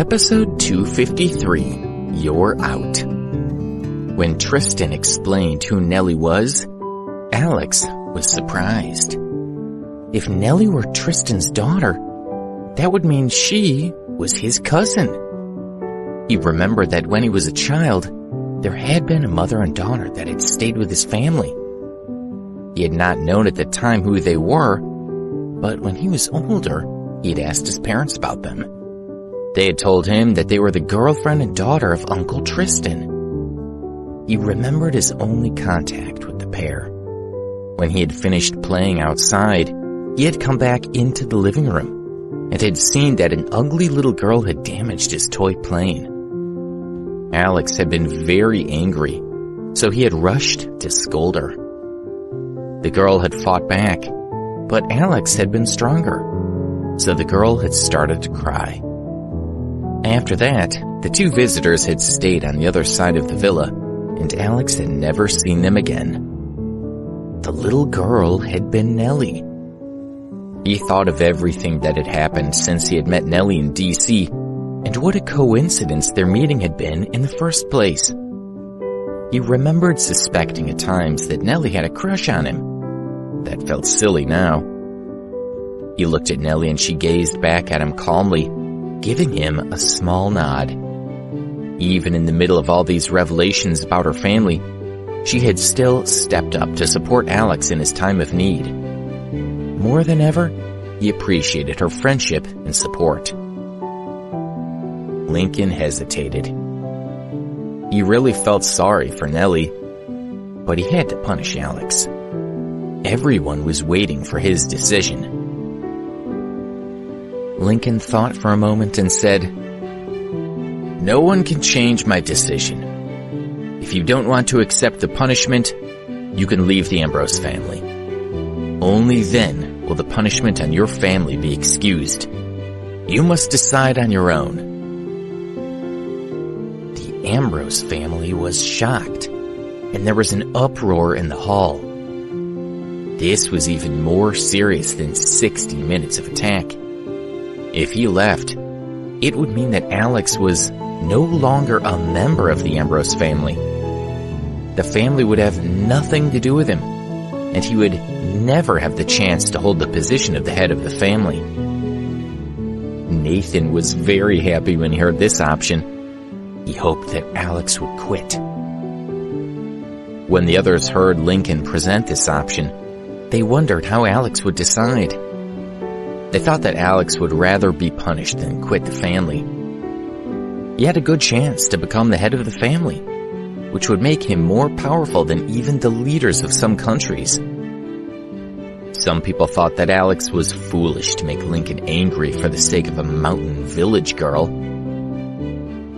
Episode 253, You're Out. When Tristan explained who Nellie was, Alex was surprised. If Nellie were Tristan's daughter, that would mean she was his cousin. He remembered that when he was a child, there had been a mother and daughter that had stayed with his family. He had not known at the time who they were, but when he was older, he had asked his parents about them. They had told him that they were the girlfriend and daughter of Uncle Tristan. He remembered his only contact with the pair. When he had finished playing outside, he had come back into the living room and had seen that an ugly little girl had damaged his toy plane. Alex had been very angry, so he had rushed to scold her. The girl had fought back, but Alex had been stronger, so the girl had started to cry. After that, the two visitors had stayed on the other side of the villa, and Alex had never seen them again. The little girl had been Nellie. He thought of everything that had happened since he had met Nellie in D.C., and what a coincidence their meeting had been in the first place. He remembered suspecting at times that Nellie had a crush on him. That felt silly now. He looked at Nellie and she gazed back at him calmly, giving him a small nod. Even in the middle of all these revelations about her family, she had still stepped up to support Alex in his time of need. More than ever, he appreciated her friendship and support. Lincoln hesitated. He really felt sorry for Nellie, but he had to punish Alex. Everyone was waiting for his decision. Lincoln thought for a moment and said, "No one can change my decision. If you don't want to accept the punishment, you can leave the Ambrose family. Only then will the punishment on your family be excused. You must decide on your own." The Ambrose family was shocked, and there was an uproar in the hall. This was even more serious than 60 minutes of attack. If he left, it would mean that Alex was no longer a member of the Ambrose family. The family would have nothing to do with him, and he would never have the chance to hold the position of the head of the family. Nathan was very happy when he heard this option. He hoped that Alex would quit. When the others heard Lincoln present this option, they wondered how Alex would decide. They thought that Alex would rather be punished than quit the family. He had a good chance to become the head of the family, which would make him more powerful than even the leaders of some countries. Some people thought that Alex was foolish to make Lincoln angry for the sake of a mountain village girl.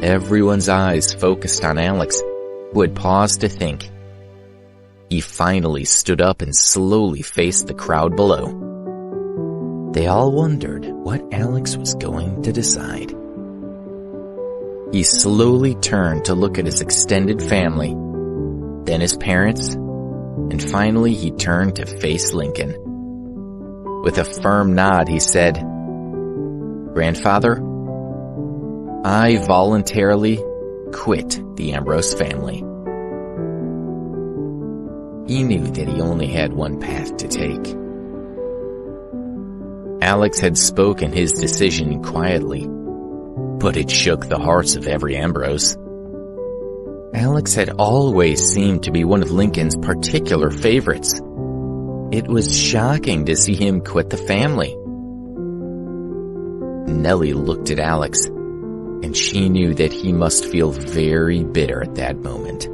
Everyone's eyes focused on Alex, who had paused to think. He finally stood up and slowly faced the crowd below. They all wondered what Alex was going to decide. He slowly turned to look at his extended family, then his parents, and finally he turned to face Lincoln. With a firm nod, he said, "Grandfather, I voluntarily quit the Ambrose family." He knew that he only had one path to take. Alex had spoken his decision quietly, but it shook the hearts of every Ambrose. Alex had always seemed to be one of Lincoln's particular favorites. It was shocking to see him quit the family. Nellie looked at Alex, and she knew that he must feel very bitter at that moment.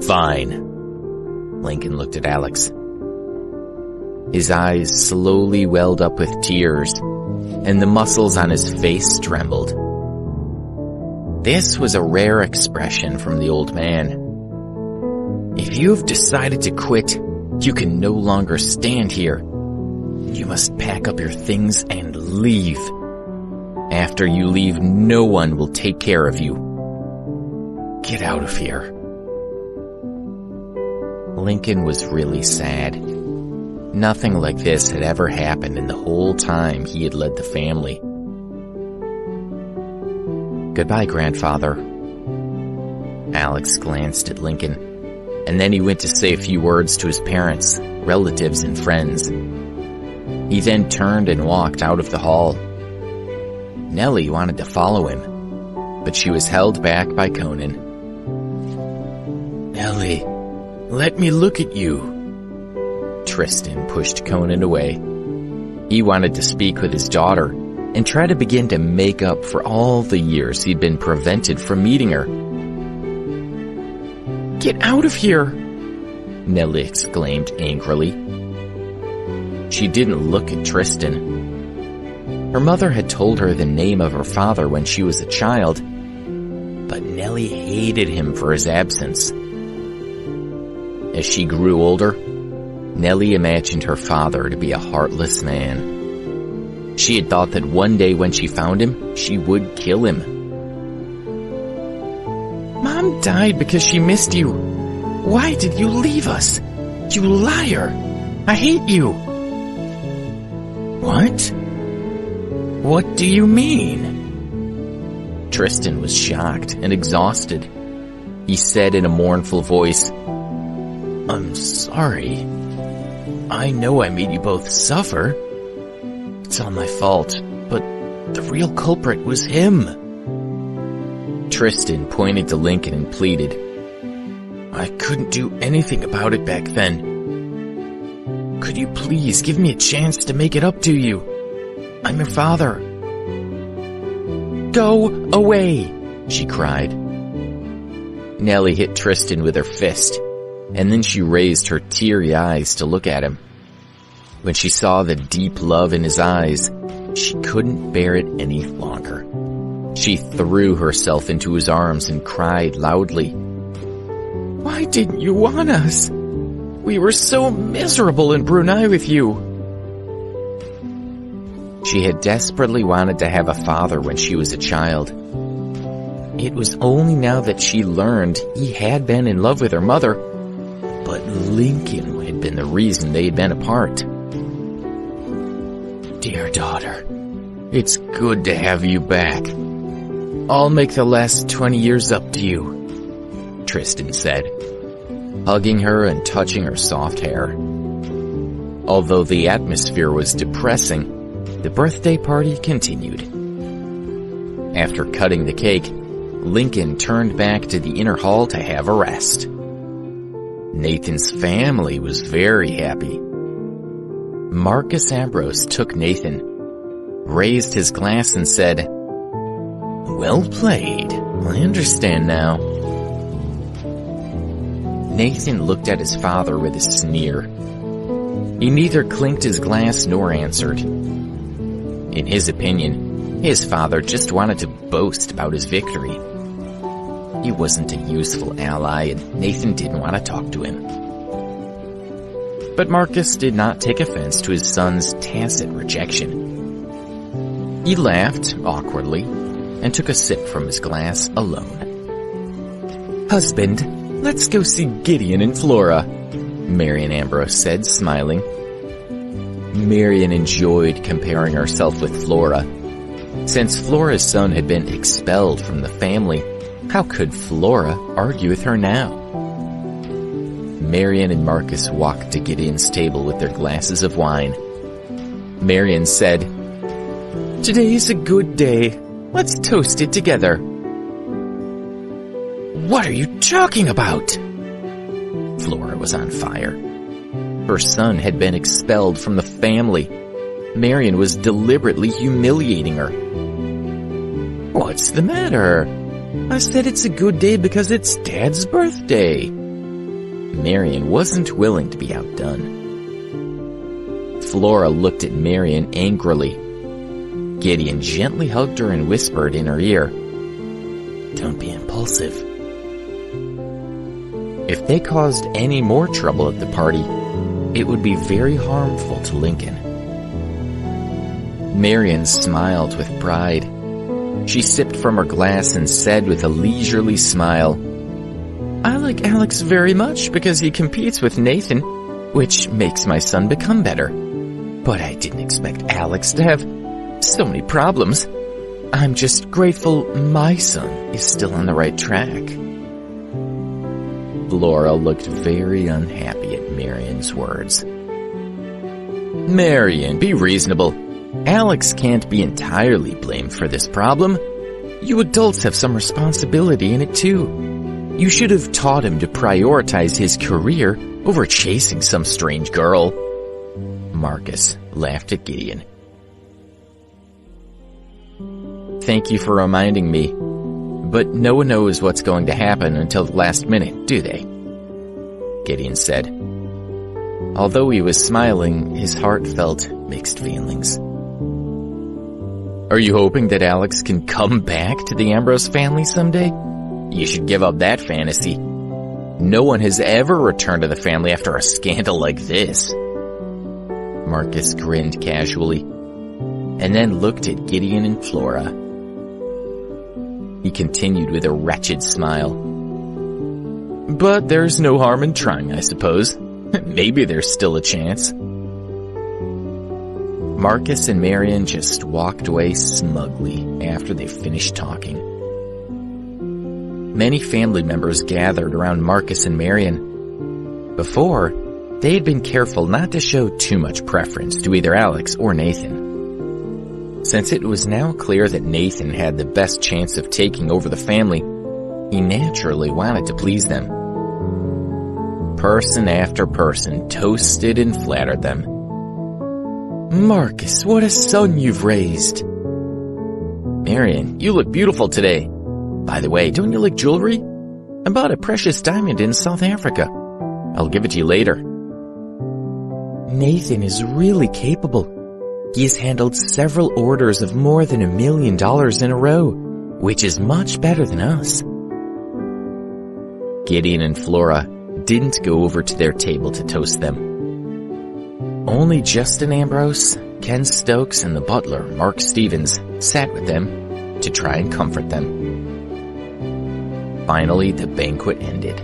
"Fine." Lincoln looked at Alex. His eyes slowly welled up with tears, and the muscles on his face trembled. This was a rare expression from the old man. "If you have decided to quit, you can no longer stand here. You must pack up your things and leave. After you leave, no one will take care of you. Get out of here." Lincoln was really sad. Nothing like this had ever happened in the whole time he had led the family. Goodbye, grandfather. Alex glanced at Lincoln, and then he went to say a few words to his parents, relatives, and friends. He then turned and walked out of the hall. Nellie wanted to follow him, but she was held back by Conan. Nellie, let me look at you. Tristan pushed Conan away. He wanted to speak with his daughter and try to begin to make up for all the years he'd been prevented from meeting her. Get out of here! Nellie exclaimed angrily. She didn't look at Tristan. Her mother had told her the name of her father when she was a child, but Nellie hated him for his absence. As she grew older, Nellie imagined her father to be a heartless man. She had thought that one day when she found him, she would kill him. Mom died because she missed you. Why did you leave us? You liar! I hate you! What? What do you mean? Tristan was shocked and exhausted. He said in a mournful voice, I'm sorry. I know I made you both suffer. It's all my fault, but the real culprit was him. Tristan pointed to Lincoln and pleaded, I couldn't do anything about it back then. Could you please give me a chance to make it up to you? I'm your father. Go away, she cried. Nellie hit Tristan with her fist, and then she raised her teary eyes to look at him. When she saw the deep love in his eyes, she couldn't bear it any longer. She threw herself into his arms and cried loudly. Why didn't you want us? We were so miserable in Brunei with you. She had desperately wanted to have a father when she was a child. It was only now that she learned he had been in love with her mother, but Lincoln had been the reason they had been apart. Dear daughter, it's good to have you back. I'll make the last 20 years up to you, Tristan said, hugging her and touching her soft hair. Although the atmosphere was depressing, the birthday party continued. After cutting the cake, Lincoln turned back to the inner hall to have a rest. Nathan's family was very happy. Marcus Ambrose took Nathan, raised his glass and said, Well played. I understand now. Nathan looked at his father with a sneer. He neither clinked his glass nor answered. In his opinion, his father just wanted to boast about his victory. He wasn't a useful ally, and Nathan didn't want to talk to him. But Marcus did not take offense to his son's tacit rejection. He laughed awkwardly and took a sip from his glass alone. Husband, let's go see Gideon and Flora, Marian Ambrose said, smiling. Marian enjoyed comparing herself with Flora. Since Flora's son had been expelled from the family, how could Flora argue with her now? Marian and Marcus walked to Gideon's table with their glasses of wine. Marian said, Today's a good day. Let's toast it together. What are you talking about? Flora was on fire. Her son had been expelled from the family. Marian was deliberately humiliating her. What's the matter? I said it's a good day because it's Dad's birthday. Marian wasn't willing to be outdone. Flora looked at Marian angrily. Gideon gently hugged her and whispered in her ear, Don't be impulsive. If they caused any more trouble at the party, it would be very harmful to Lincoln. Marian smiled with pride. She sipped from her glass and said with a leisurely smile, I like Alex very much because he competes with Nathan, which makes my son become better. But I didn't expect Alex to have so many problems. I'm just grateful my son is still on the right track. Flora looked very unhappy at Marian's words. Marian, be reasonable. Alex can't be entirely blamed for this problem. You adults have some responsibility in it too. You should have taught him to prioritize his career over chasing some strange girl. Marcus laughed at Gideon. Thank you for reminding me, but no one knows what's going to happen until the last minute, do they? Gideon said. Although he was smiling, his heart felt mixed feelings. Are you hoping that Alex can come back to the Ambrose family someday? You should give up that fantasy. No one has ever returned to the family after a scandal like this. Marcus grinned casually, and then looked at Gideon and Flora. He continued with a wretched smile. But there's no harm in trying, I suppose. Maybe there's still a chance. Marcus and Marian just walked away smugly after they finished talking. Many family members gathered around Marcus and Marian. Before, they had been careful not to show too much preference to either Alex or Nathan. Since it was now clear that Nathan had the best chance of taking over the family, he naturally wanted to please them. Person after person toasted and flattered them. Marcus, what a son you've raised. Marian, you look beautiful today. By the way, don't you like jewelry? I bought a precious diamond in South Africa. I'll give it to you later. Nathan is really capable. He has handled several orders of more than $1 million in a row, which is much better than us. Gideon and Flora didn't go over to their table to toast them. Only Justin Ambrose, Ken Stokes, and the butler, Mark Stevens, sat with them to try and comfort them. Finally, the banquet ended.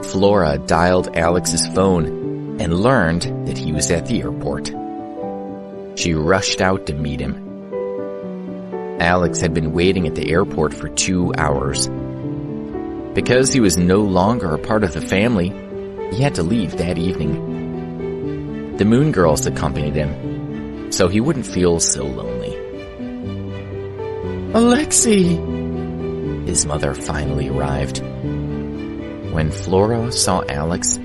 Flora dialed Alex's phone and learned that he was at the airport. She rushed out to meet him. Alex had been waiting at the airport for 2 hours. Because he was no longer a part of the family, he had to leave that evening. The Moon Girls accompanied him, so he wouldn't feel so lonely. Alexei! His mother finally arrived. When Flora saw Alex,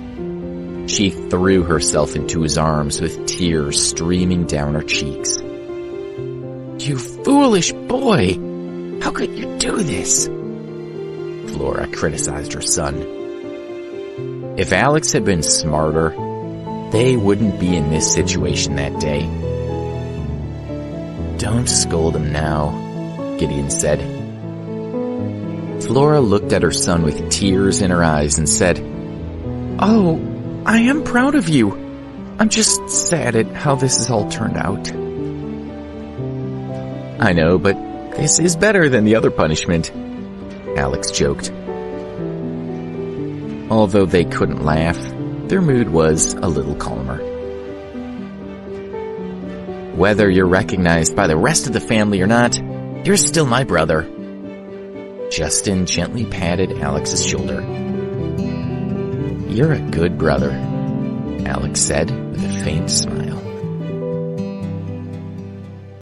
she threw herself into his arms with tears streaming down her cheeks. You foolish boy! How could you do this? Flora criticized her son. If Alex had been smarter, they wouldn't be in this situation that day. Don't scold him now, Gideon said. Flora looked at her son with tears in her eyes and said, Oh, I am proud of you. I'm just sad at how this has all turned out. I know, but this is better than the other punishment, Alex joked. Although they couldn't laugh, their mood was a little calmer. Whether you're recognized by the rest of the family or not, you're still my brother. Justin gently patted Alex's shoulder. You're a good brother, Alex said with a faint smile.